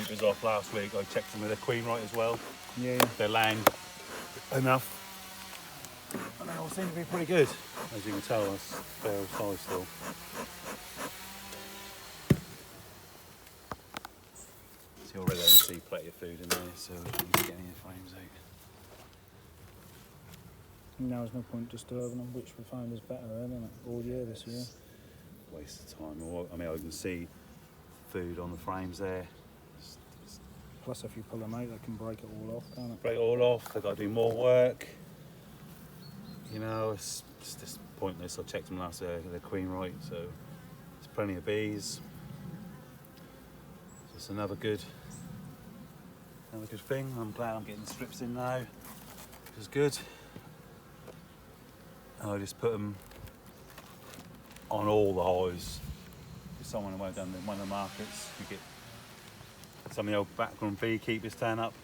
beekeepers off last week. I checked them with their queen right as well. Yeah. They're laying enough. And they all seem to be pretty good. As you can tell, that's fair size still. So already I can see plenty of food in there, so we can get any frames out. Now there's no point disturbing them, which we find is better, isn't it? All year this year. Waste of time. I mean, I can see food on the frames there. Plus, if you pull them out, they can break it all off, can't it? Break it all off. They've got to do more work. You know, it's just pointless. I checked them last year. They're queen right, so there's plenty of bees. Just another good thing. I'm glad I'm getting strips in now, which is good. And I just put them on all the hives. If someone went down to one of the markets, you get some of the old background beekeepers turn up,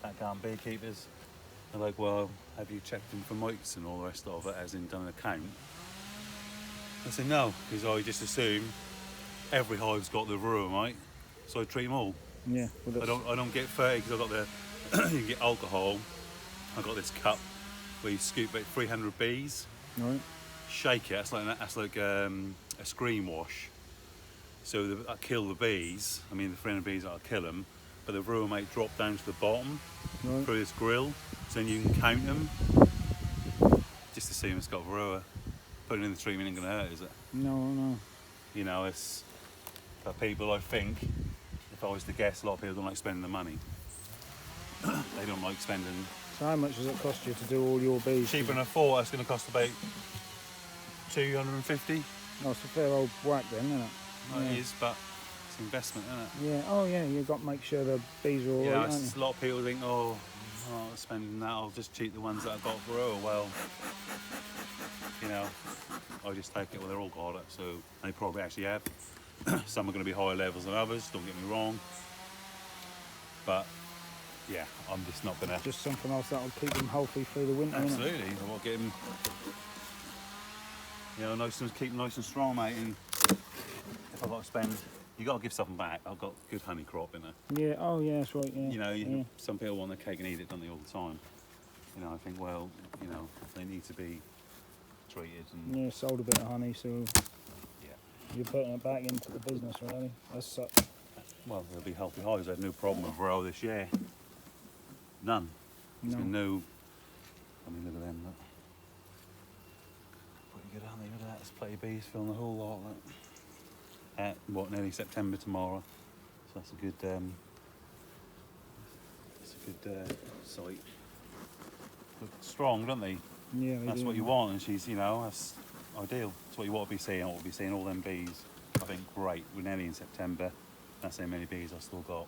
background beekeepers. They're like, well, have you checked them for mites and all the rest of it, as in done an account? I said no, because I just assume every hive's got the varroa mite, so I treat them all. Yeah. Well, I don't get 30 because I've got the you can get alcohol. I've got this cup where you scoop about 300 bees. Right. Shake it. That's like a screen wash. So I kill the bees. I mean, the 300 bees, I'll kill them, but the varroa might drop down to the bottom through this grill. So then you can count them, just to see if it's got varroa. Putting in the treatment ain't gonna hurt, is it? No. You know, it's for people. I think if I was to guess, a lot of people don't like spending the money. They don't like spending. So how much does it cost you to do all your bees? Cheaper than I thought. It's going to cost about 250. Oh, it's a fair old whack then, isn't it? Well, it is, but it's an investment, isn't it? Yeah. Oh yeah. You've got to make sure the bees are all Yeah, right, aren't you? a lot of people think, oh, spending that, I'll just cheat the ones that I've got for real. Well, you know, I just take it. Well, they're all got it, so they probably actually have. Some are going to be higher levels than others. Don't get me wrong, but yeah, I'm just not going to. Just something else that'll keep them healthy through the winter. Absolutely, I want to get them, you know, keep them nice and strong, mate. And if I've got to spend, you got to give something back. I've got good honey crop in there. Yeah. Oh yeah, that's right. Yeah. You know, some people want their cake and eat it, don't they, all the time? You know, I think, well, you know, they need to be treated. And Yeah. Sold a bit of honey, so yeah. you're putting it back into the business, really. As such. Well, there'll be healthy hives. I had no problem with varroa this year. None. There's been no. I mean, look at them. Look. Pretty good honey. Look at that. There's plenty of bees filling the whole lot. Look. At what, nearly September tomorrow. So that's a good. It's a good site. Look strong, don't they? Yeah. That's what you want, and she's, you know, that's ideal. That's what you want to be seeing. I want to be seeing all them bees. I think great. We're nearly in September. That's how many bees I've still got.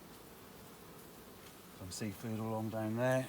Some seafood along down there.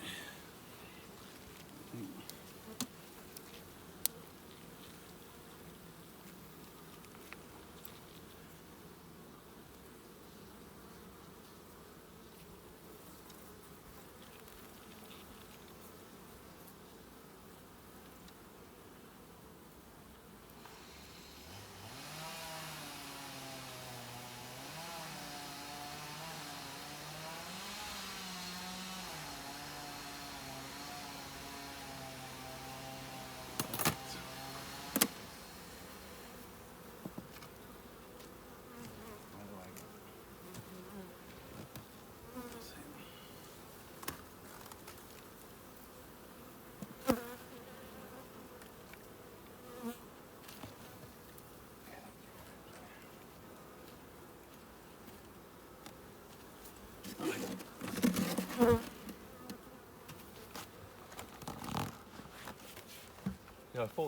Mm-hmm.